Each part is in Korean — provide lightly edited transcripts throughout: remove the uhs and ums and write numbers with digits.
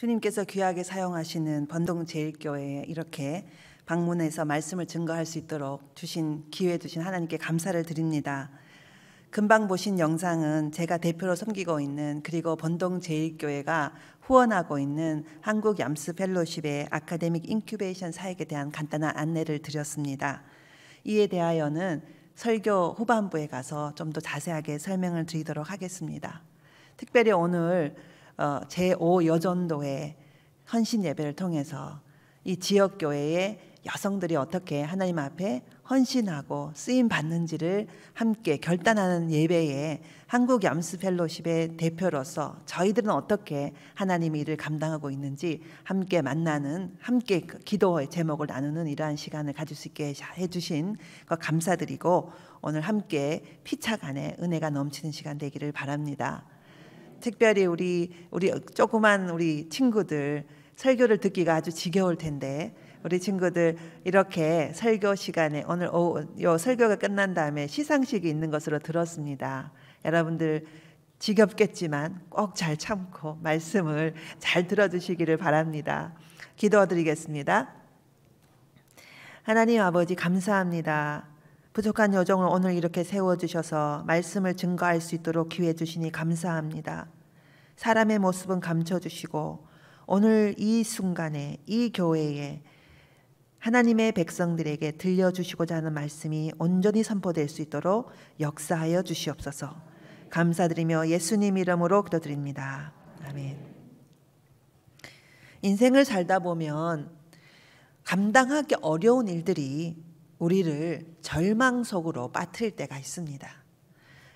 주님께서 귀하게 사용하시는 번동제일교회에 이렇게 방문해서 말씀을 증거할 수 있도록 기회 주신 하나님께 감사를 드립니다. 금방 보신 영상은 제가 대표로 섬기고 있는, 그리고 번동제일교회가 후원하고 있는 한국 얌스 펠로십의 아카데믹 인큐베이션 사역에 대한 간단한 안내를 드렸습니다. 이에 대하여는 설교 후반부에 가서 좀 더 자세하게 설명을 드리도록 하겠습니다. 특별히 오늘 제5여전도회 헌신 예배를 통해서 이 지역교회의 여성들이 어떻게 하나님 앞에 헌신하고 쓰임 받는지를 함께 결단하는 예배에 한국 얌스 펠로십의 대표로서 저희들은 어떻게 하나님의 일을 감당하고 있는지 함께 만나는, 함께 기도의 제목을 나누는 이러한 시간을 가질 수 있게 해주신 것 감사드리고, 오늘 함께 피차간에 은혜가 넘치는 시간 되기를 바랍니다. 특별히 우리 조그만 우리 친구들 설교를 듣기가 아주 지겨울 텐데, 우리 친구들 이렇게 설교 시간에 오늘 오후 요 설교가 끝난 다음에 시상식이 있는 것으로 들었습니다. 여러분들 지겹겠지만 꼭 잘 참고 말씀을 잘 들어주시기를 바랍니다. 기도드리겠습니다. 하나님 아버지, 감사합니다. 부족한 여정을 오늘 이렇게 세워주셔서 말씀을 증거할 수 있도록 기회 주시니 감사합니다. 사람의 모습은 감춰주시고 오늘 이 순간에 이 교회에 하나님의 백성들에게 들려주시고자 하는 말씀이 온전히 선포될 수 있도록 역사하여 주시옵소서. 감사드리며 예수님 이름으로 기도드립니다. 아멘. 인생을 살다 보면 감당하기 어려운 일들이 우리를 절망 속으로 빠뜨릴 때가 있습니다.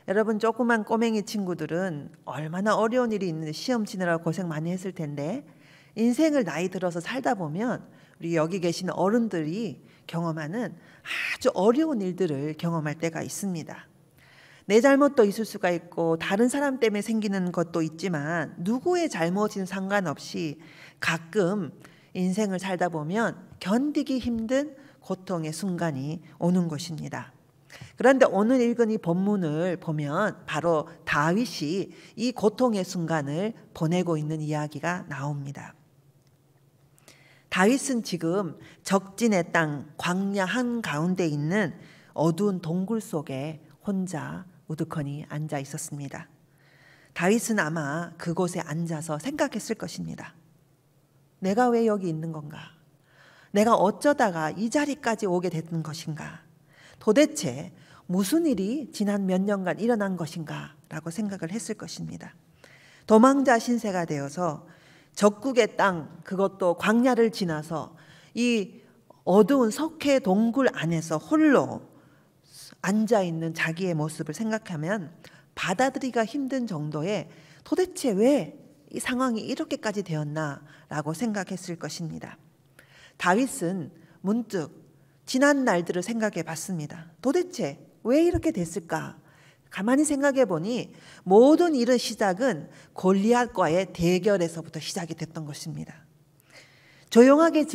여러분, 조그만 꼬맹이 친구들은 얼마나 어려운 일이 있는데 시험 치느라고 고생 많이 했을 텐데, 인생을 나이 들어서 살다 보면 우리 여기 계시는 어른들이 경험하는 아주 어려운 일들을 경험할 때가 있습니다. 내 잘못도 있을 수가 있고 다른 사람 때문에 생기는 것도 있지만, 누구의 잘못인 상관없이 가끔 인생을 살다 보면 견디기 힘든 고통의 순간이 오는 것입니다. 그런데 오늘 읽은 이 본문을 보면 바로 다윗이 이 고통의 순간을 보내고 있는 이야기가 나옵니다. 다윗은 지금 적진의 땅 광야 한가운데 있는 어두운 동굴 속에 혼자 우두커니 앉아 있었습니다. 다윗은 아마 그곳에 앉아서 생각했을 것입니다. 내가 왜 여기 있는 건가? 내가 어쩌다가 이 자리까지 오게 됐던 것인가? 도대체 무슨 일이 지난 몇 년간 일어난 것인가? 라고 생각을 했을 것입니다. 도망자 신세가 되어서 적국의 땅, 그것도 광야를 지나서 이 어두운 석회 동굴 안에서 홀로 앉아있는 자기의 모습을 생각하면 받아들이기가 힘든 정도의, 도대체 왜 이 상황이 이렇게까지 되었나 라고 생각했을 것입니다. 다윗은 문득 지난 날들을 생각해 봤습니다. 도대체 왜 이렇게 됐을까? 가만히 생각해 보니 모든 일의 시작은 골리앗과의 대결에서부터 시작이 됐던 것입니다. 조용하게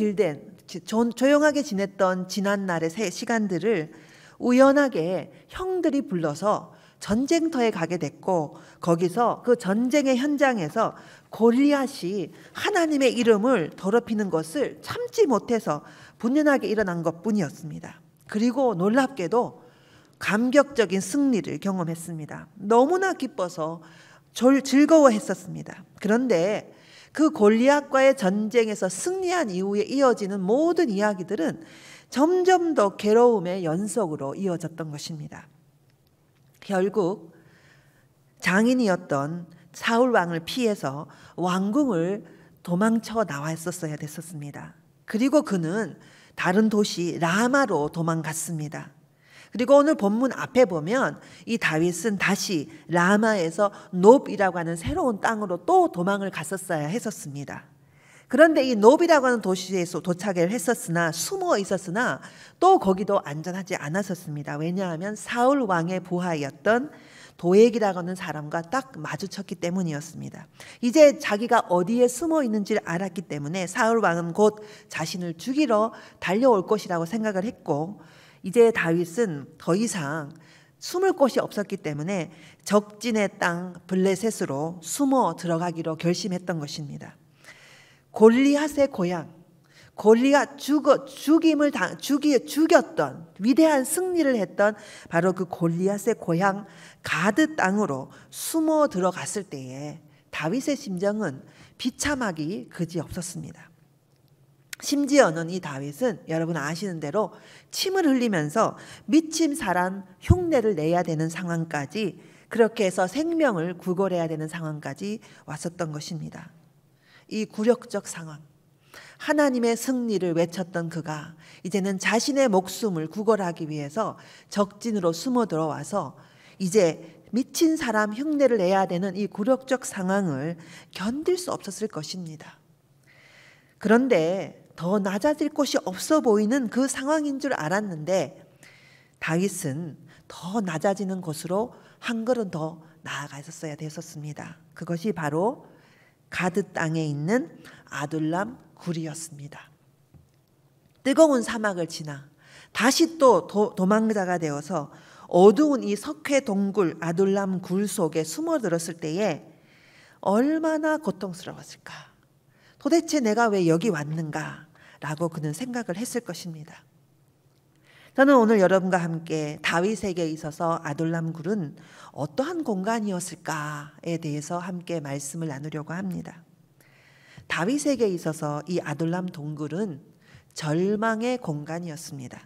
지냈던 지난 날의 시간들을 우연하게 형들이 불러서 전쟁터에 가게 됐고, 거기서 그 전쟁의 현장에서 골리앗이 하나님의 이름을 더럽히는 것을 참지 못해서 분연하게 일어난 것뿐이었습니다. 그리고 놀랍게도 감격적인 승리를 경험했습니다. 너무나 기뻐서 즐거워했었습니다. 그런데 그 골리앗과의 전쟁에서 승리한 이후에 이어지는 모든 이야기들은 점점 더 괴로움의 연속으로 이어졌던 것입니다. 결국 장인이었던 사울 왕을 피해서 왕궁을 도망쳐 나왔었어야 됐었습니다. 그리고 그는 다른 도시 라마로 도망갔습니다. 그리고 오늘 본문 앞에 보면 이 다윗은 다시 라마에서 놉이라고 하는 새로운 땅으로 또 도망을 갔었어야 했었습니다. 그런데 이 놉이라고 하는 도시에서 도착을 했었으나, 숨어 있었으나 또 거기도 안전하지 않았었습니다. 왜냐하면 사울 왕의 부하였던 도액이라고 하는 사람과 딱 마주쳤기 때문이었습니다. 이제 자기가 어디에 숨어 있는지를 알았기 때문에 사울 왕은 곧 자신을 죽이러 달려올 것이라고 생각을 했고, 이제 다윗은 더 이상 숨을 곳이 없었기 때문에 적진의 땅 블레셋으로 숨어 들어가기로 결심했던 것입니다. 골리앗의 고향, 골리앗 죽였던 위대한 승리를 했던 바로 그 골리앗의 고향 가드 땅으로 숨어 들어갔을 때에 다윗의 심정은 비참하기 그지없었습니다. 심지어는 이 다윗은 여러분 아시는 대로 침을 흘리면서 미침사람 흉내를 내야 되는 상황까지, 그렇게 해서 생명을 구걸해야 되는 상황까지 왔었던 것입니다. 이 굴욕적 상황, 하나님의 승리를 외쳤던 그가 이제는 자신의 목숨을 구걸하기 위해서 적진으로 숨어 들어와서 이제 미친 사람 흉내를 내야 되는 이 굴욕적 상황을 견딜 수 없었을 것입니다. 그런데 더 낮아질 곳이 없어 보이는 그 상황인 줄 알았는데 다윗은 더 낮아지는 곳으로 한 걸음 더 나아가 있었어야 됐었습니다. 그것이 바로 가드 땅에 있는 아둘람 굴이었습니다. 뜨거운 사막을 지나 다시 또 도망자가 되어서 어두운 이 석회 동굴 아둘람 굴 속에 숨어들었을 때에 얼마나 고통스러웠을까. 도대체 내가 왜 여기 왔는가 라고 그는 생각을 했을 것입니다. 저는 오늘 여러분과 함께 다윗에게 있어서 아둘람 굴은 어떠한 공간이었을까에 대해서 함께 말씀을 나누려고 합니다. 다윗에게 있어서 이 아둘람 동굴은 절망의 공간이었습니다.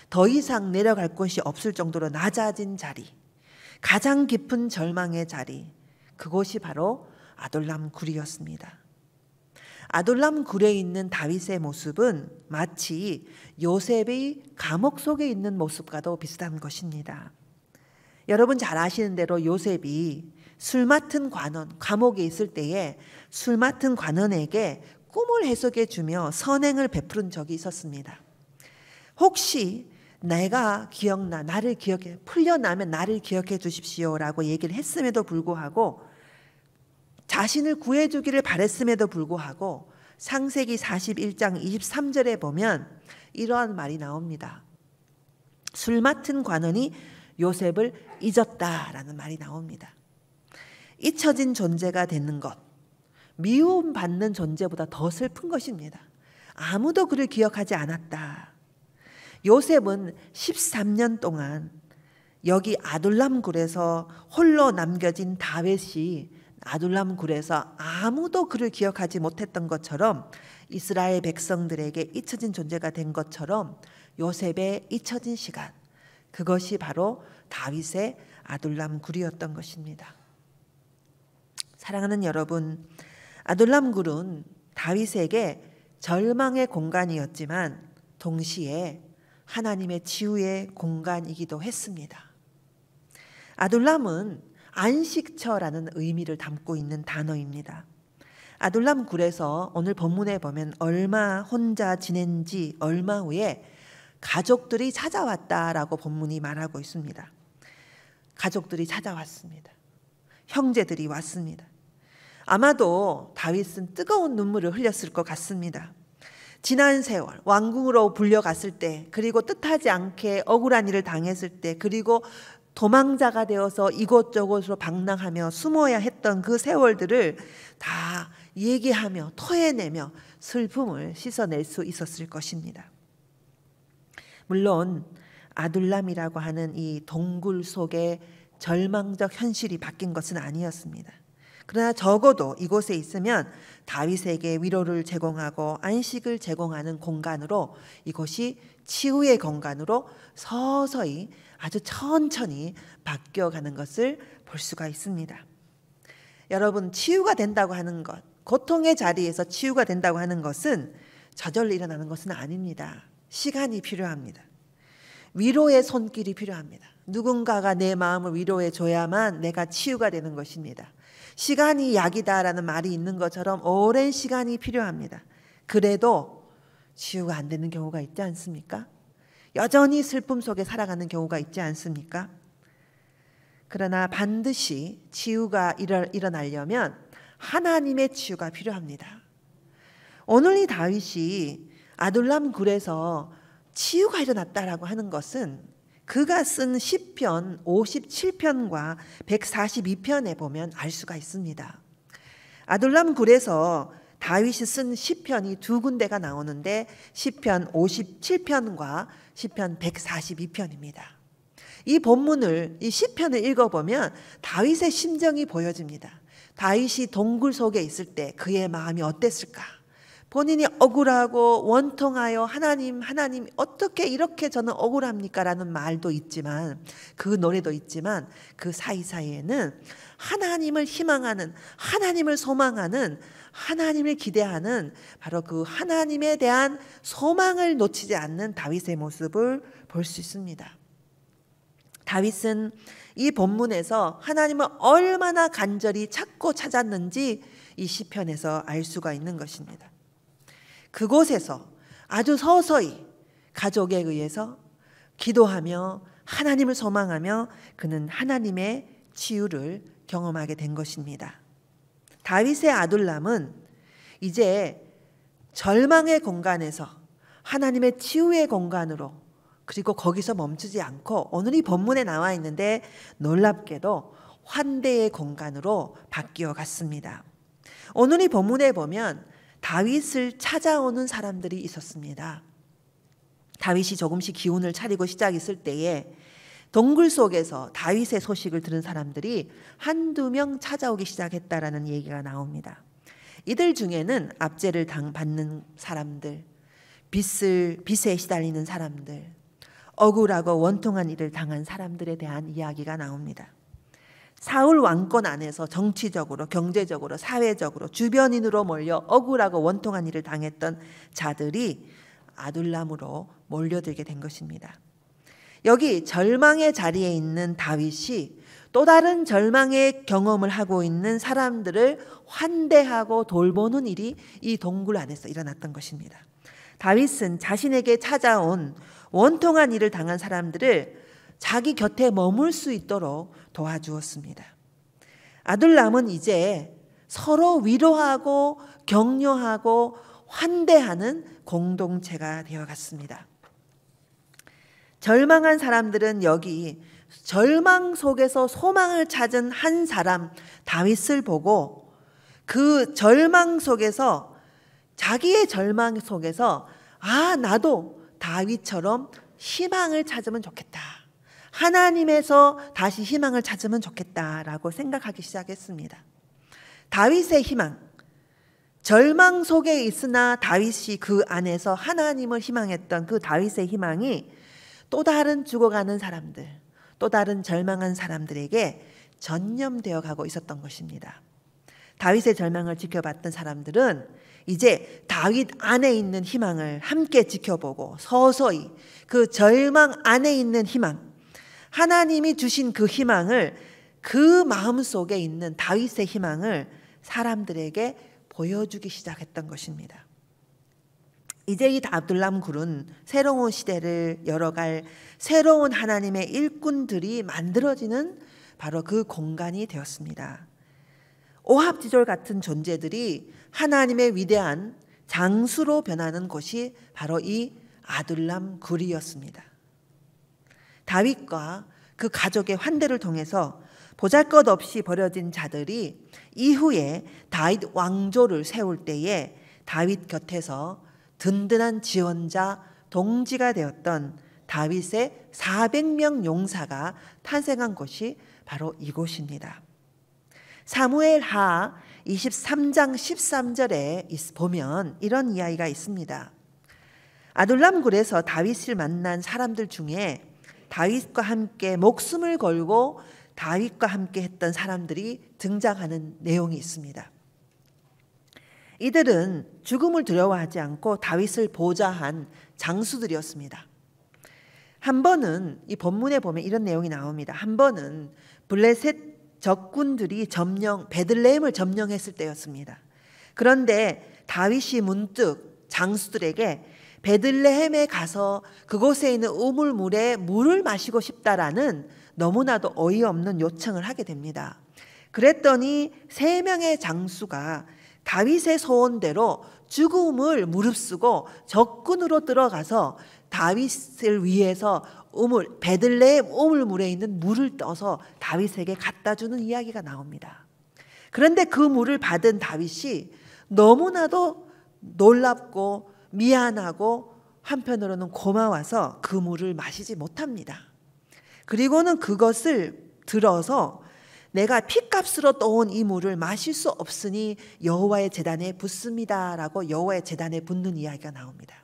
더 이상 내려갈 곳이 없을 정도로 낮아진 자리, 가장 깊은 절망의 자리, 그곳이 바로 아둘람 굴이었습니다. 아둘람 굴에 있는 다윗의 모습은 마치 요셉이 감옥 속에 있는 모습과도 비슷한 것입니다. 여러분 잘 아시는 대로 요셉이 술 맡은 관원, 감옥에 있을 때에 술 맡은 관원에게 꿈을 해석해 주며 선행을 베푸른 적이 있었습니다. 혹시 내가 기억나, 나를 기억해, 풀려나면 나를 기억해 주십시오라고 얘기를 했음에도 불구하고, 자신을 구해주기를 바랬음에도 불구하고 창세기 41장 23절에 보면 이러한 말이 나옵니다. 술 맡은 관원이 요셉을 잊었다라는 말이 나옵니다. 잊혀진 존재가 되는 것, 미움받는 존재보다 더 슬픈 것입니다. 아무도 그를 기억하지 않았다. 요셉은 13년 동안 여기 아둘람 굴에서 홀로 남겨진 다윗이 아둘람 굴에서 아무도 그를 기억하지 못했던 것처럼 이스라엘 백성들에게 잊혀진 존재가 된 것처럼 요셉의 잊혀진 시간, 그것이 바로 다윗의 아둘람 굴이었던 것입니다. 사랑하는 여러분, 아둘람 굴은 다윗에게 절망의 공간이었지만 동시에 하나님의 치유의 공간이기도 했습니다. 아둘람은 안식처라는 의미를 담고 있는 단어입니다. 아둘람 굴에서 오늘 본문에 보면 얼마 혼자 지낸 지 얼마 후에 가족들이 찾아왔다라고 본문이 말하고 있습니다. 가족들이 찾아왔습니다. 형제들이 왔습니다. 아마도 다윗은 뜨거운 눈물을 흘렸을 것 같습니다. 지난 세월 왕궁으로 불려갔을 때, 그리고 뜻하지 않게 억울한 일을 당했을 때, 그리고 도망자가 되어서 이곳저곳으로 방랑하며 숨어야 했던 그 세월들을 다 얘기하며 토해내며 슬픔을 씻어낼 수 있었을 것입니다. 물론 아둘람이라고 하는 이 동굴 속의 절망적 현실이 바뀐 것은 아니었습니다. 그러나 적어도 이곳에 있으면 다윗에게 위로를 제공하고 안식을 제공하는 공간으로, 이곳이 치유의 공간으로 서서히 아주 천천히 바뀌어가는 것을 볼 수가 있습니다. 여러분, 치유가 된다고 하는 것, 고통의 자리에서 치유가 된다고 하는 것은 저절로 일어나는 것은 아닙니다. 시간이 필요합니다. 위로의 손길이 필요합니다. 누군가가 내 마음을 위로해 줘야만 내가 치유가 되는 것입니다. 시간이 약이다라는 말이 있는 것처럼 오랜 시간이 필요합니다. 그래도 치유가 안 되는 경우가 있지 않습니까? 여전히 슬픔 속에 살아가는 경우가 있지 않습니까? 그러나 반드시 치유가 일어나려면 하나님의 치유가 필요합니다. 오늘 이 다윗이 아둘람 굴에서 치유가 일어났다라고 하는 것은 그가 쓴 시편 57편과 142편에 보면 알 수가 있습니다. 아둘람 굴에서 다윗이 쓴 시편이 두 군데가 나오는데 시편 57편과 시편 142편입니다. 이 본문을, 이 시편을 읽어보면 다윗의 심정이 보여집니다. 다윗이 동굴 속에 있을 때 그의 마음이 어땠을까? 본인이 억울하고 원통하여 하나님 어떻게 이렇게 저는 억울합니까? 라는 말도 있지만, 그 노래도 있지만 그 사이사이에는 하나님을 희망하는, 하나님을 소망하는, 하나님을 기대하는 바로 그 하나님에 대한 소망을 놓치지 않는 다윗의 모습을 볼 수 있습니다. 다윗은 이 본문에서 하나님을 얼마나 간절히 찾고 찾았는지 이 시편에서 알 수가 있는 것입니다. 그곳에서 아주 서서히 가족에 의해서 기도하며 하나님을 소망하며 그는 하나님의 치유를 경험하게 된 것입니다. 다윗의 아둘람은 이제 절망의 공간에서 하나님의 치유의 공간으로, 그리고 거기서 멈추지 않고 오늘 이 본문에 나와 있는데 놀랍게도 환대의 공간으로 바뀌어 갔습니다. 오늘 이 본문에 보면 다윗을 찾아오는 사람들이 있었습니다. 다윗이 조금씩 기운을 차리고 시작했을 때에 동굴 속에서 다윗의 소식을 들은 사람들이 한두 명 찾아오기 시작했다라는 얘기가 나옵니다. 이들 중에는 압제를 받는 사람들, 빚에 시달리는 사람들, 억울하고 원통한 일을 당한 사람들에 대한 이야기가 나옵니다. 사울 왕권 안에서 정치적으로, 경제적으로, 사회적으로 주변인으로 몰려 억울하고 원통한 일을 당했던 자들이 아둘람으로 몰려들게 된 것입니다. 여기 절망의 자리에 있는 다윗이 또 다른 절망의 경험을 하고 있는 사람들을 환대하고 돌보는 일이 이 동굴 안에서 일어났던 것입니다. 다윗은 자신에게 찾아온 원통한 일을 당한 사람들을 자기 곁에 머물 수 있도록 도와주었습니다. 아둘람은 이제 서로 위로하고 격려하고 환대하는 공동체가 되어갔습니다. 절망한 사람들은 여기 절망 속에서 소망을 찾은 한 사람 다윗을 보고 그 절망 속에서, 자기의 절망 속에서 나도 다윗처럼 희망을 찾으면 좋겠다, 하나님에서 다시 희망을 찾으면 좋겠다라고 생각하기 시작했습니다. 다윗의 희망, 절망 속에 있으나 다윗이 그 안에서 하나님을 희망했던 그 다윗의 희망이 또 다른 죽어가는 사람들, 또 다른 절망한 사람들에게 전염되어 가고 있었던 것입니다. 다윗의 절망을 지켜봤던 사람들은 이제 다윗 안에 있는 희망을 함께 지켜보고 서서히 그 절망 안에 있는 희망, 하나님이 주신 그 희망을, 그 마음속에 있는 다윗의 희망을 사람들에게 보여주기 시작했던 것입니다. 이제 이 아둘람 굴은 새로운 시대를 열어갈 새로운 하나님의 일꾼들이 만들어지는 바로 그 공간이 되었습니다. 오합지졸 같은 존재들이 하나님의 위대한 장수로 변하는 곳이 바로 이 아둘람 굴이었습니다. 다윗과 그 가족의 환대를 통해서 보잘것없이 버려진 자들이 이후에 다윗 왕조를 세울 때에 다윗 곁에서 든든한 지원자, 동지가 되었던 다윗의 400명 용사가 탄생한 곳이 바로 이곳입니다. 사무엘하 23장 13절에 보면 이런 이야기가 있습니다. 아둘람 굴에서 다윗을 만난 사람들 중에 다윗과 함께 목숨을 걸고 다윗과 함께 했던 사람들이 등장하는 내용이 있습니다. 이들은 죽음을 두려워하지 않고 다윗을 보좌한 장수들이었습니다. 한 번은 이 본문에 보면 이런 내용이 나옵니다. 한 번은 블레셋 적군들이 베들레헴을 점령했을 때였습니다. 그런데 다윗이 문득 장수들에게 베들레헴에 가서 그곳에 있는 우물물에 물을 마시고 싶다라는 너무나도 어이없는 요청을 하게 됩니다. 그랬더니 3명의 장수가 다윗의 소원대로 죽음을 무릅쓰고 적군으로 들어가서 다윗을 위해서 베들레헴 우물물에 있는 물을 떠서 다윗에게 갖다 주는 이야기가 나옵니다. 그런데 그 물을 받은 다윗이 너무나도 놀랍고 미안하고 한편으로는 고마워서 그 물을 마시지 못합니다. 그리고는 그것을 들어서 내가 핏값으로 떠온 이 물을 마실 수 없으니 여호와의 제단에 붓습니다라고 여호와의 제단에 붓는 이야기가 나옵니다.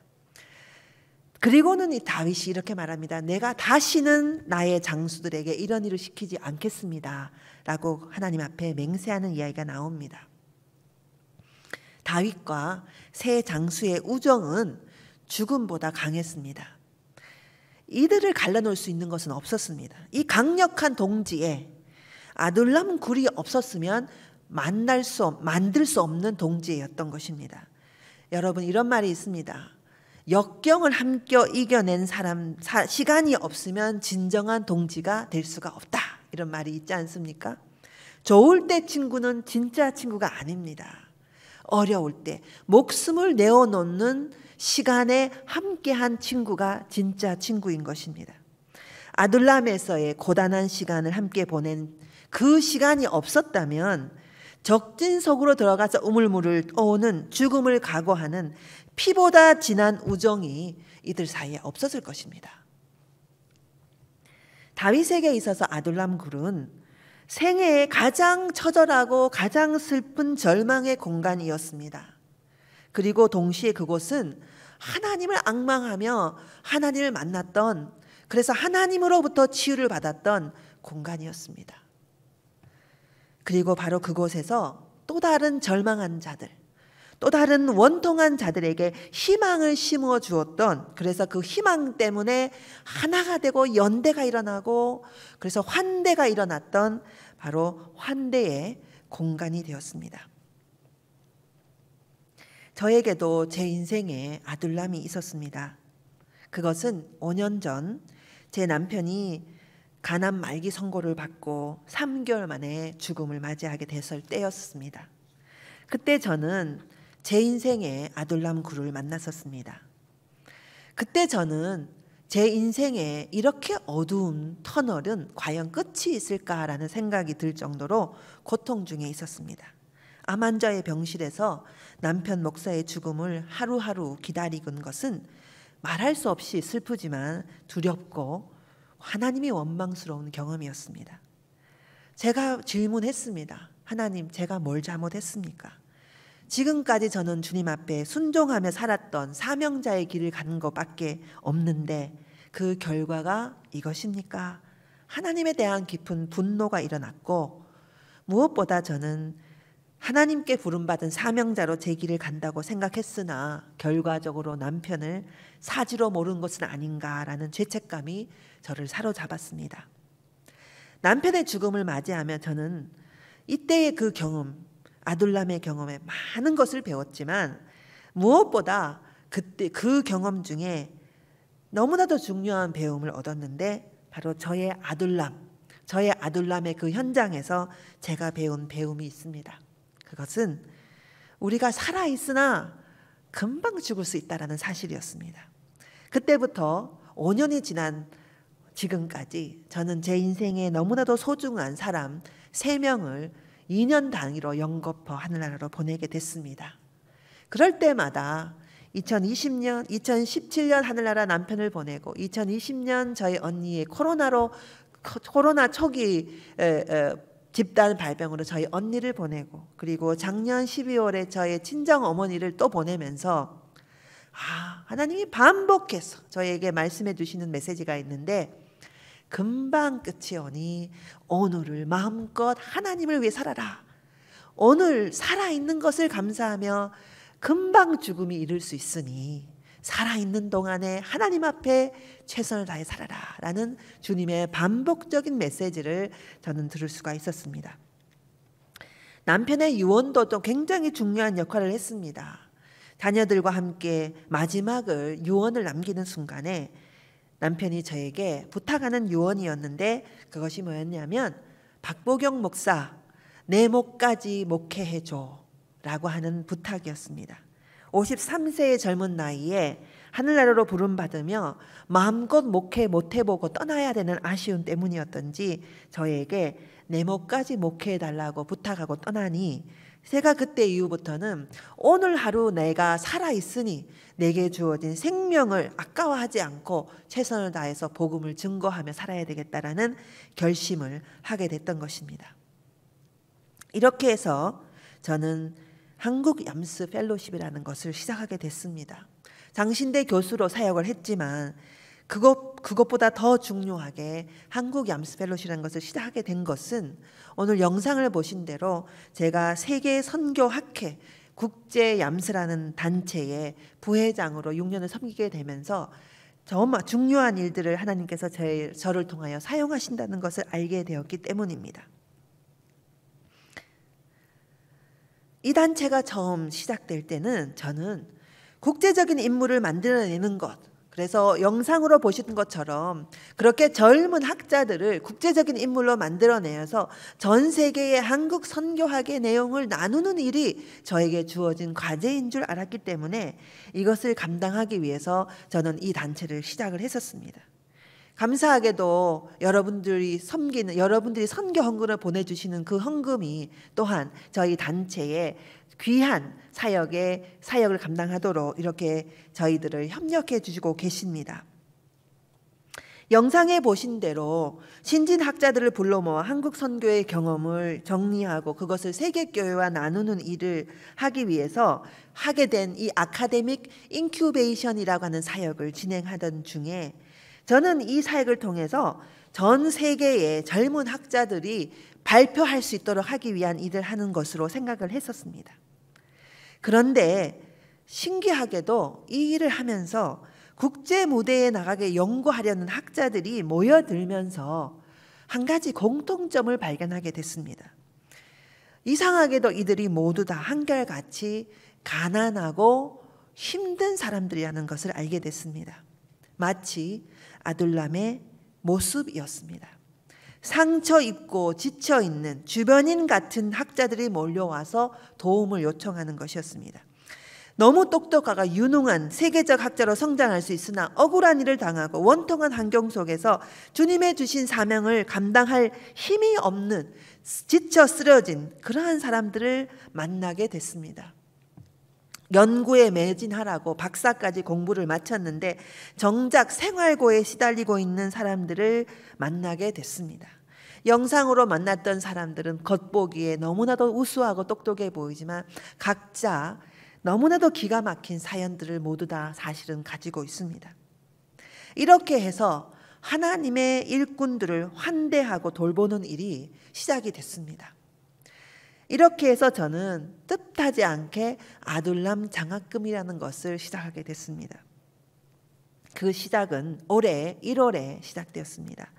그리고는 이 다윗이 이렇게 말합니다. 내가 다시는 나의 장수들에게 이런 일을 시키지 않겠습니다 라고 하나님 앞에 맹세하는 이야기가 나옵니다. 다윗과 새 장수의 우정은 죽음보다 강했습니다. 이들을 갈라놓을 수 있는 것은 없었습니다. 이 강력한 동지에 아둘람 굴이 없었으면 만들 수 없는 동지였던 것입니다. 여러분, 이런 말이 있습니다. 역경을 함께 이겨낸 사람, 시간이 없으면 진정한 동지가 될 수가 없다, 이런 말이 있지 않습니까? 좋을 때 친구는 진짜 친구가 아닙니다. 어려울 때 목숨을 내어놓는 시간에 함께한 친구가 진짜 친구인 것입니다. 아둘람에서의 고단한 시간을 함께 보낸 그 시간이 없었다면 적진 속으로 들어가서 우물물을 떠오는 죽음을 각오하는 피보다 진한 우정이 이들 사이에 없었을 것입니다. 다윗에게 있어서 아둘람 굴은 생애의 가장 처절하고 가장 슬픈 절망의 공간이었습니다. 그리고 동시에 그곳은 하나님을 앙망하며 하나님을 만났던, 그래서 하나님으로부터 치유를 받았던 공간이었습니다. 그리고 바로 그곳에서 또 다른 절망한 자들, 또 다른 원통한 자들에게 희망을 심어 주었던, 그래서 그 희망 때문에 하나가 되고 연대가 일어나고 그래서 환대가 일어났던 바로 환대의 공간이 되었습니다. 저에게도 제 인생에 아둘람이 있었습니다. 그것은 5년 전 제 남편이 간암 말기 선고를 받고 3개월 만에 죽음을 맞이하게 됐을 때였습니다. 그때 저는 제 인생에 아둘람 굴을 만났었습니다. 그때 저는 제 인생에 이렇게 어두운 터널은 과연 끝이 있을까라는 생각이 들 정도로 고통 중에 있었습니다. 암 환자의 병실에서 남편 목사의 죽음을 하루하루 기다리는 것은 말할 수 없이 슬프지만 두렵고 하나님이 원망스러운 경험이었습니다. 제가 질문했습니다. 하나님, 제가 뭘 잘못했습니까? 지금까지 저는 주님 앞에 순종하며 살았던 사명자의 길을 가는 것밖에 없는데 그 결과가 이것입니까? 하나님에 대한 깊은 분노가 일어났고, 무엇보다 저는 하나님께 부름받은 사명자로 제 길을 간다고 생각했으나 결과적으로 남편을 사지로 모른 것은 아닌가라는 죄책감이 저를 사로잡았습니다. 남편의 죽음을 맞이하며 저는 이때의 그 경험, 아둘람의 경험에 많은 것을 배웠지만 무엇보다 그때 그 경험 중에 너무나도 중요한 배움을 얻었는데 바로 저의 아둘람의 그 현장에서 제가 배운 배움이 있습니다. 그것은 우리가 살아있으나 금방 죽을 수 있다는 사실이었습니다. 그때부터 5년이 지난 지금까지 저는 제 인생에 너무나도 소중한 사람 3명을 2년 단위로 영겁허 하늘나라로 보내게 됐습니다. 그럴 때마다 2020년, 2017년 하늘나라 남편을 보내고 2020년 저희 언니의 코로나 초기 집단 발병으로 저희 언니를 보내고, 그리고 작년 12월에 저의 친정 어머니를 또 보내면서 하나님이 반복해서 저에게 말씀해 주시는 메시지가 있는데, 금방 끝이 오니 오늘을 마음껏 하나님을 위해 살아라. 오늘 살아있는 것을 감사하며 금방 죽음이 이를 수 있으니 살아있는 동안에 하나님 앞에 최선을 다해 살아라 라는 주님의 반복적인 메시지를 저는 들을 수가 있었습니다. 남편의 유언도 굉장히 중요한 역할을 했습니다. 자녀들과 함께 마지막을 유언을 남기는 순간에 남편이 저에게 부탁하는 유언이었는데, 그것이 뭐였냐면 박보경 목사, 내 목까지 목회해줘 라고 하는 부탁이었습니다. 53세의 젊은 나이에 하늘나라로 부름받으며 마음껏 목회 못해보고 떠나야 되는 아쉬움 때문이었던지 저에게 네모까지 목회해달라고 부탁하고 떠나니 제가 그때 이후부터는 오늘 하루 내가 살아있으니 내게 주어진 생명을 아까워하지 않고 최선을 다해서 복음을 증거하며 살아야 되겠다라는 결심을 하게 됐던 것입니다. 이렇게 해서 저는 한국 얌스 펠로십이라는 것을 시작하게 됐습니다. 장신대 교수로 사역을 했지만 그것보다 더 중요하게 한국 얌스 펠로십이라는 것을 시작하게 된 것은 오늘 영상을 보신 대로 제가 세계 선교학회 국제 얌스라는 단체의 부회장으로 6년을 섬기게 되면서 정말 중요한 일들을 하나님께서 저를 통하여 사용하신다는 것을 알게 되었기 때문입니다. 이 단체가 처음 시작될 때는 저는 국제적인 인물을 만들어내는 것, 그래서 영상으로 보시는 것처럼 그렇게 젊은 학자들을 국제적인 인물로 만들어내어서 전 세계의 한국 선교학의 내용을 나누는 일이 저에게 주어진 과제인 줄 알았기 때문에 이것을 감당하기 위해서 저는 이 단체를 시작을 했었습니다. 감사하게도 여러분들이 선교 헌금을 보내주시는 그 헌금이 또한 저희 단체의 귀한 사역을 감당하도록 이렇게 저희들을 협력해 주시고 계십니다. 영상에 보신 대로 신진 학자들을 불러 모아 한국 선교의 경험을 정리하고 그것을 세계교회와 나누는 일을 하기 위해서 하게 된 이 아카데믹 인큐베이션이라고 하는 사역을 진행하던 중에 저는 이 사역을 통해서 전 세계의 젊은 학자들이 발표할 수 있도록 하기 위한 일을 하는 것으로 생각을 했었습니다. 그런데 신기하게도 이 일을 하면서 국제 무대에 나가게 연구하려는 학자들이 모여들면서 한 가지 공통점을 발견하게 됐습니다. 이상하게도 이들이 모두 다 한결같이 가난하고 힘든 사람들이라는 것을 알게 됐습니다. 마치 아둘람의 모습이었습니다. 상처 입고 지쳐 있는 주변인 같은 학자들이 몰려와서 도움을 요청하는 것이었습니다. 너무 똑똑하고 유능한 세계적 학자로 성장할 수 있으나 억울한 일을 당하고 원통한 환경 속에서 주님의 주신 사명을 감당할 힘이 없는 지쳐 쓰러진 그러한 사람들을 만나게 됐습니다. 연구에 매진하라고 박사까지 공부를 마쳤는데 정작 생활고에 시달리고 있는 사람들을 만나게 됐습니다. 영상으로 만났던 사람들은 겉보기에 너무나도 우수하고 똑똑해 보이지만 각자 너무나도 기가 막힌 사연들을 모두 다 사실은 가지고 있습니다. 이렇게 해서 하나님의 일꾼들을 환대하고 돌보는 일이 시작이 됐습니다. 이렇게 해서 저는 뜻하지 않게 아둘람 장학금이라는 것을 시작하게 됐습니다. 그 시작은 올해 1월에 시작되었습니다.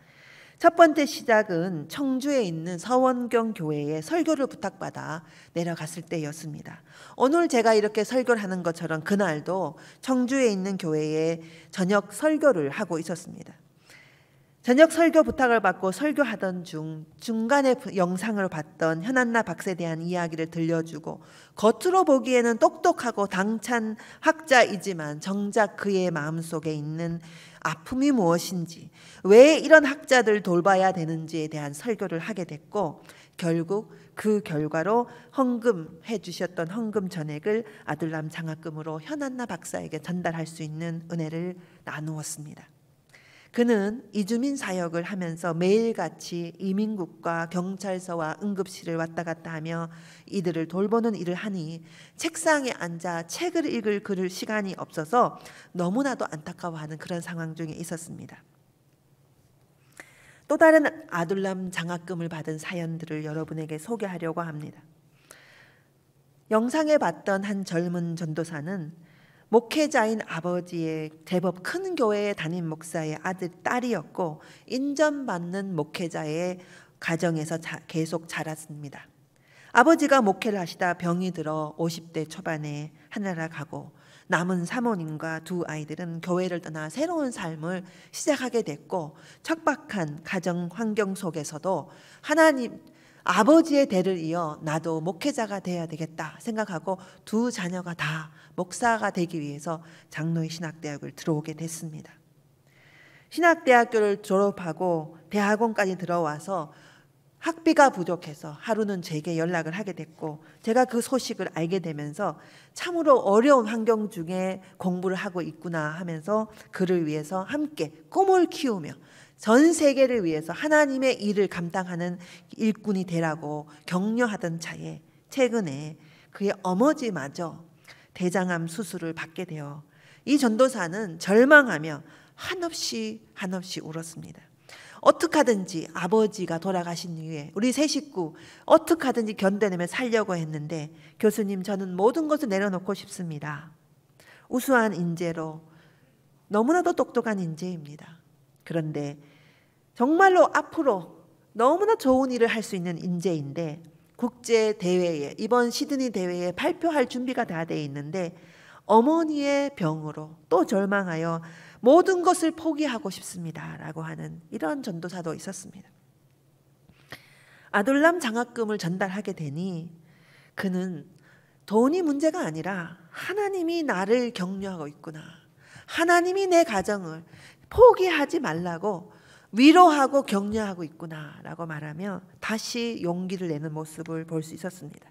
첫 번째 시작은 청주에 있는 서원경 교회에 설교를 부탁받아 내려갔을 때였습니다. 오늘 제가 이렇게 설교를 하는 것처럼 그날도 청주에 있는 교회에 저녁 설교를 하고 있었습니다. 저녁 설교 부탁을 받고 설교하던 중간에 영상을 봤던 현안나 박사에 대한 이야기를 들려주고 겉으로 보기에는 똑똑하고 당찬 학자이지만 정작 그의 마음속에 있는 아픔이 무엇인지, 왜 이런 학자들 돌봐야 되는지에 대한 설교를 하게 됐고 결국 그 결과로 헌금해 주셨던 헌금 전액을 아둘람 장학금으로 현안나 박사에게 전달할 수 있는 은혜를 나누었습니다. 그는 이주민 사역을 하면서 매일같이 이민국과 경찰서와 응급실을 왔다 갔다 하며 이들을 돌보는 일을 하니 책상에 앉아 책을 읽을 그럴 시간이 없어서 너무나도 안타까워하는 그런 상황 중에 있었습니다. 또 다른 아둘람 장학금을 받은 사연들을 여러분에게 소개하려고 합니다. 영상에 봤던 한 젊은 전도사는 목회자인 아버지의 제법 큰 교회에 담임 목사의 딸이었고 인정받는 목회자의 가정에서 계속 자랐습니다. 아버지가 목회를 하시다 병이 들어 50대 초반에 하늘나라 가고 남은 사모님과 두 아이들은 교회를 떠나 새로운 삶을 시작하게 됐고 척박한 가정 환경 속에서도 아버지의 대를 이어 나도 목회자가 되어야 되겠다 생각하고 두 자녀가 다 목사가 되기 위해서 장로의 신학대학을 들어오게 됐습니다. 신학대학교를 졸업하고 대학원까지 들어와서 학비가 부족해서 하루는 제게 연락을 하게 됐고, 제가 그 소식을 알게 되면서 참으로 어려운 환경 중에 공부를 하고 있구나 하면서 그를 위해서 함께 꿈을 키우며 전 세계를 위해서 하나님의 일을 감당하는 일꾼이 되라고 격려하던 차에 최근에 그의 어머니마저 대장암 수술을 받게 되어 이 전도사는 절망하며 한없이 울었습니다. 어떻게 하든지 아버지가 돌아가신 이후에 우리 세 식구 어떻게 하든지 견뎌내며 살려고 했는데, 교수님, 저는 모든 것을 내려놓고 싶습니다. 우수한 인재로 너무나도 똑똑한 인재입니다. 그런데 정말로 앞으로 너무나 좋은 일을 할 수 있는 인재인데, 국제 대회에, 이번 시드니 대회에 발표할 준비가 다 되어 있는데 어머니의 병으로 또 절망하여 모든 것을 포기하고 싶습니다 라고 하는 이런 전도사도 있었습니다. 아둘람 장학금을 전달하게 되니 그는 돈이 문제가 아니라 하나님이 나를 격려하고 있구나, 하나님이 내 가정을 포기하지 말라고 위로하고 격려하고 있구나 라고 말하며 다시 용기를 내는 모습을 볼 수 있었습니다.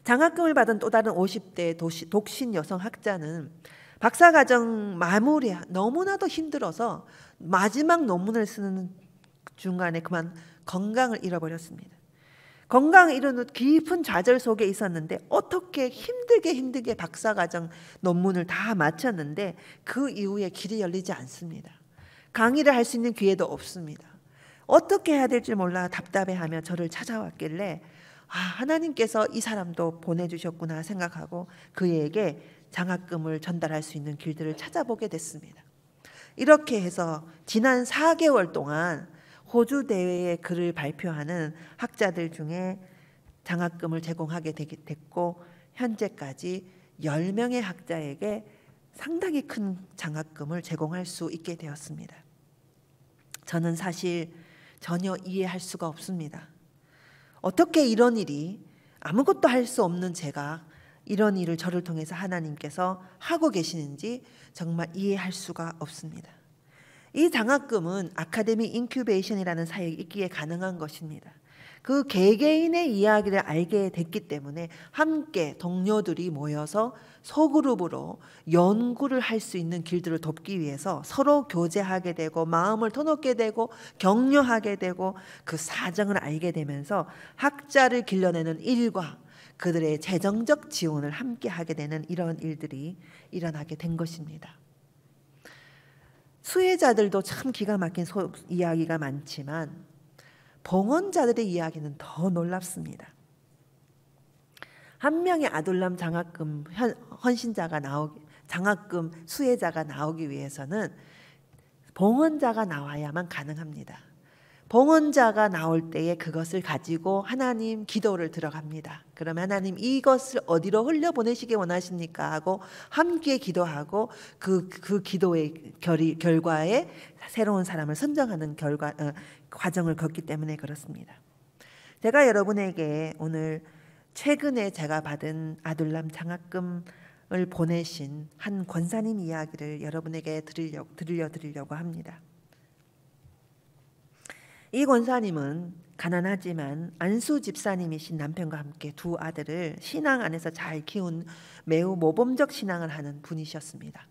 장학금을 받은 또 다른 50대 독신 여성 학자는 박사과정 마무리 너무나도 힘들어서 마지막 논문을 쓰는 중간에 그만 건강을 잃어버렸습니다. 건강을 잃은 후 깊은 좌절 속에 있었는데 어떻게 힘들게 박사과정 논문을 다 마쳤는데 그 이후에 길이 열리지 않습니다. 강의를 할 수 있는 기회도 없습니다. 어떻게 해야 될지 몰라 답답해하며 저를 찾아왔길래 하나님께서 이 사람도 보내주셨구나 생각하고 그에게 장학금을 전달할 수 있는 길들을 찾아보게 됐습니다. 이렇게 해서 지난 4개월 동안 호주 대회에 글을 발표하는 학자들 중에 장학금을 제공하게 됐고, 현재까지 10명의 학자에게 상당히 큰 장학금을 제공할 수 있게 되었습니다. 저는 사실 전혀 이해할 수가 없습니다. 어떻게 이런 일이, 아무것도 할 수 없는 제가 이런 일을 저를 통해서 하나님께서 하고 계시는지 정말 이해할 수가 없습니다. 이 장학금은 아카데미 인큐베이션이라는 사역이 있기에 가능한 것입니다. 그 개개인의 이야기를 알게 됐기 때문에 함께 동료들이 모여서 소그룹으로 연구를 할 수 있는 길들을 돕기 위해서 서로 교제하게 되고 마음을 터놓게 되고 격려하게 되고 그 사정을 알게 되면서 학자를 길러내는 일과 그들의 재정적 지원을 함께 하게 되는 이런 일들이 일어나게 된 것입니다. 수혜자들도 참 기가 막힌 이야기가 많지만 봉헌자들의 이야기는 더 놀랍습니다. 한 명의 아둘람 장학금 헌신자가 장학금 수혜자가 나오기 위해서는 봉헌자가 나와야만 가능합니다. 봉헌자가 나올 때에 그것을 가지고 하나님 기도를 들어갑니다. 그러면 하나님 이것을 어디로 흘려보내시기 원하십니까? 하고 함께 기도하고 그 기도의 결과에 새로운 사람을 선정하는 과정을 걷기 때문에 그렇습니다. 제가 여러분에게 오늘 최근에 제가 받은 아둘람 장학금을 보내신 한 권사님 이야기를 여러분에게 들려드리려고 합니다. 이 권사님은 가난하지만 안수 집사님이신 남편과 함께 두 아들을 신앙 안에서 잘 키운 매우 모범적 신앙을 하는 분이셨습니다.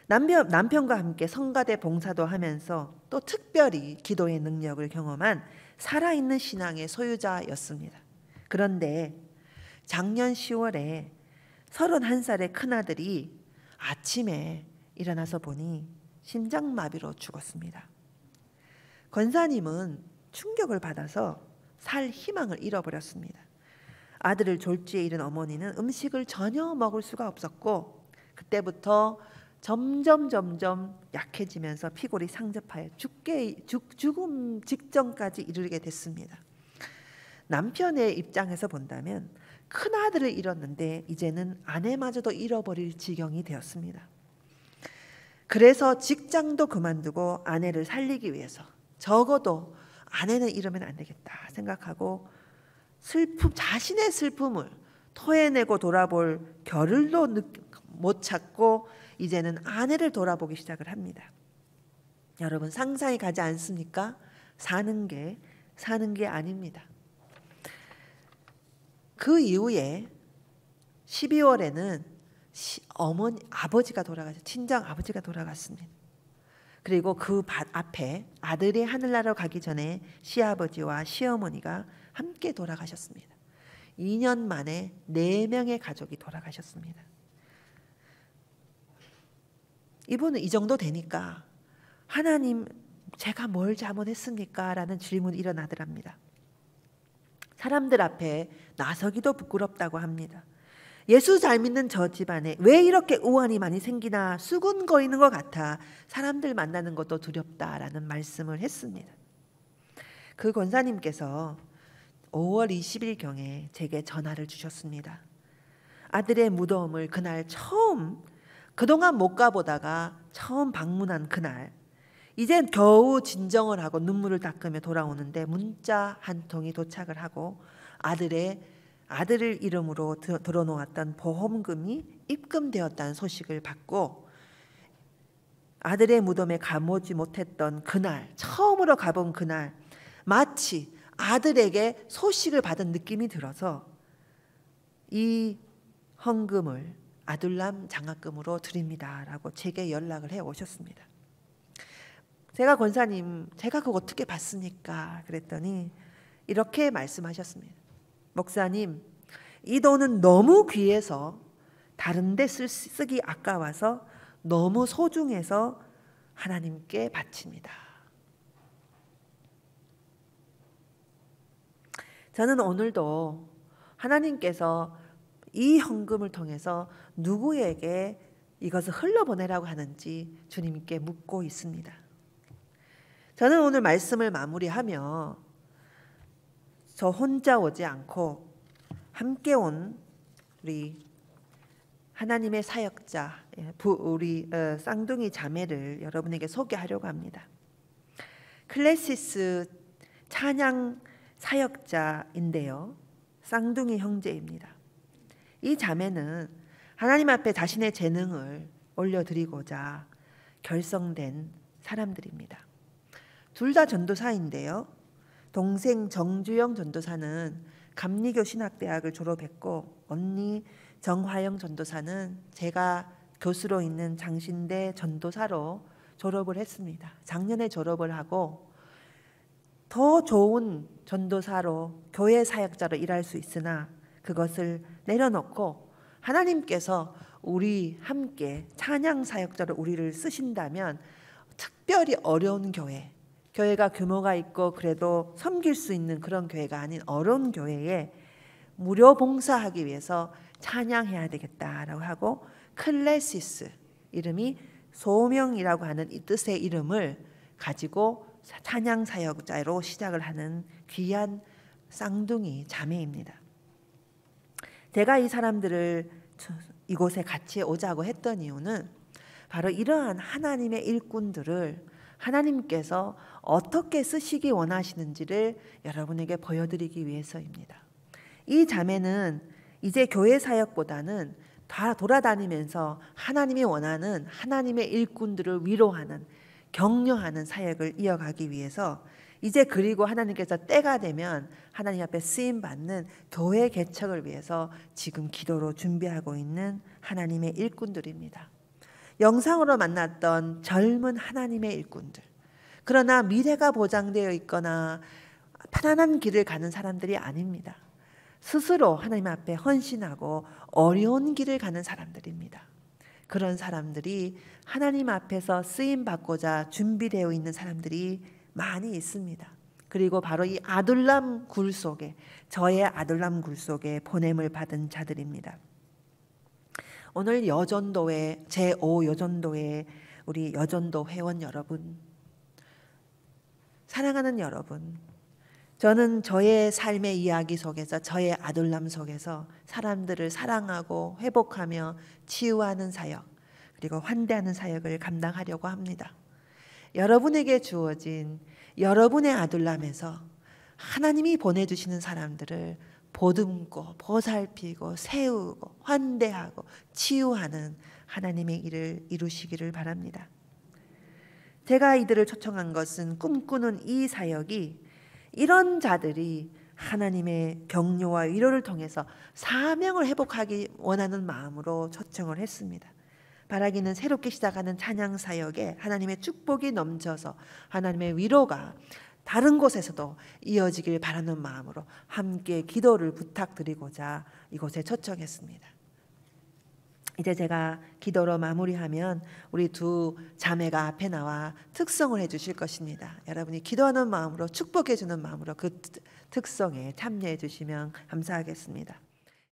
남편과 함께 성가대 봉사도 하면서 또 특별히 기도의 능력을 경험한 살아있는 신앙의 소유자였습니다. 그런데 작년 10월에 31살의 큰아들이 아침에 일어나서 보니 심장마비로 죽었습니다. 권사님은 충격을 받아서 살 희망을 잃어버렸습니다. 아들을 졸지에 잃은 어머니는 음식을 전혀 먹을 수가 없었고 그때부터 점점 약해지면서 피골이 상접하여 죽음 직전까지 이르게 됐습니다. 남편의 입장에서 본다면 큰아들을 잃었는데 이제는 아내마저도 잃어버릴 지경이 되었습니다. 그래서 직장도 그만두고 아내를 살리기 위해서 적어도 아내는 이러면 안 되겠다 생각하고 자신의 슬픔을 토해내고 돌아볼 겨를도 못 찾고 이제는 아내를 돌아보기 시작을 합니다. 여러분 상상이 가지 않습니까? 사는 게 아닙니다. 그 이후에 12월에는 아버지가 돌아가셨어요. 친정 아버지가 돌아갔습니다. 그리고 그 앞에 아들이 하늘나라로 가기 전에 시아버지와 시어머니가 함께 돌아가셨습니다. 2년 만에 4명의 가족이 돌아가셨습니다. 이분은 이 정도 되니까 하나님 제가 뭘 잘못했습니까? 라는 질문이 일어나더랍니다. 사람들 앞에 나서기도 부끄럽다고 합니다. 예수 잘 믿는 저 집안에 왜 이렇게 우환이 많이 생기나 수군거리는 것 같아 사람들 만나는 것도 두렵다라는 말씀을 했습니다. 그 권사님께서 5월 20일경에 제게 전화를 주셨습니다. 아들의 무덤을 그날 그동안 못 가보다가 처음 방문한 그날 이제 겨우 진정을 하고 눈물을 닦으며 돌아오는데 문자 한 통이 도착을 하고 아들을 이름으로 들어놓았던 보험금이 입금되었다는 소식을 받고 아들의 무덤에 가보지 못했던 그날 처음으로 가본 그날 마치 아들에게 소식을 받은 느낌이 들어서 이 헌금을 아둘람 장학금으로 드립니다라고 제게 연락을 해 오셨습니다. 제가 권사님 제가 그거 어떻게 받습니까? 그랬더니 이렇게 말씀하셨습니다. 목사님 이 돈은 너무 귀해서 다른 데 쓰기 아까워서 너무 소중해서 하나님께 바칩니다. 저는 오늘도 하나님께서 이 헌금을 통해서 누구에게 이것을 흘려보내라고 하는지 주님께 묻고 있습니다. 저는 오늘 말씀을 마무리하며 저 혼자 오지 않고 함께 온 우리 하나님의 사역자 우리 쌍둥이 자매를 여러분에게 소개하려고 합니다. 클래시스 찬양 사역자인데요. 쌍둥이 형제입니다. 이 자매는 하나님 앞에 자신의 재능을 올려드리고자 결성된 사람들입니다. 둘 다 전도사인데요. 동생 정주영 전도사는 감리교 신학대학을 졸업했고 언니 정화영 전도사는 제가 교수로 있는 장신대 전도사로 졸업을 했습니다. 작년에 졸업을 하고 더 좋은 전도사로 교회 사역자로 일할 수 있으나 그것을 내려놓고 하나님께서 우리 함께 찬양 사역자로 우리를 쓰신다면 특별히 어려운 교회가 규모가 있고 그래도 섬길 수 있는 그런 교회가 아닌 어려운 교회에 무료 봉사하기 위해서 찬양해야 되겠다라고 하고 클래시스 이름이 소명이라고 하는 이 뜻의 이름을 가지고 찬양 사역자로 시작을 하는 귀한 쌍둥이 자매입니다. 제가 이 사람들을 이곳에 같이 오자고 했던 이유는 바로 이러한 하나님의 일꾼들을 하나님께서 어떻게 쓰시기 원하시는지를 여러분에게 보여드리기 위해서입니다. 이 자매는 이제 교회 사역보다는 다 돌아다니면서 하나님이 원하는 하나님의 일꾼들을 위로하는 격려하는 사역을 이어가기 위해서 이제 그리고 하나님께서 때가 되면 하나님 앞에 쓰임받는 교회 개척을 위해서 지금 기도로 준비하고 있는 하나님의 일꾼들입니다. 영상으로 만났던 젊은 하나님의 일꾼들, 그러나 미래가 보장되어 있거나 편안한 길을 가는 사람들이 아닙니다. 스스로 하나님 앞에 헌신하고 어려운 길을 가는 사람들입니다. 그런 사람들이 하나님 앞에서 쓰임받고자 준비되어 있는 사람들이 많이 있습니다. 그리고 바로 이 아둘람 굴 속에 저의 아둘람 굴 속에 보냄을 받은 자들입니다. 오늘 여전도회 제5여전도회 우리 여전도 회원 여러분, 사랑하는 여러분, 저는 저의 삶의 이야기 속에서 저의 아둘람 속에서 사람들을 사랑하고 회복하며 치유하는 사역 그리고 환대하는 사역을 감당하려고 합니다. 여러분에게 주어진 여러분의 아둘람에서 하나님이 보내주시는 사람들을 보듬고 보살피고 세우고 환대하고 치유하는 하나님의 일을 이루시기를 바랍니다. 제가 이들을 초청한 것은 꿈꾸는 이 사역이 이런 자들이 하나님의 격려와 위로를 통해서 사명을 회복하기 원하는 마음으로 초청을 했습니다. 바라기는 새롭게 시작하는 찬양 사역에 하나님의 축복이 넘쳐서 하나님의 위로가 다른 곳에서도 이어지길 바라는 마음으로 함께 기도를 부탁드리고자 이곳에 초청했습니다. 이제 제가 기도로 마무리하면 우리 두 자매가 앞에 나와 특성을 해주실 것입니다. 여러분이 기도하는 마음으로 축복해 주는 마음으로 그 특성에 참여해 주시면 감사하겠습니다.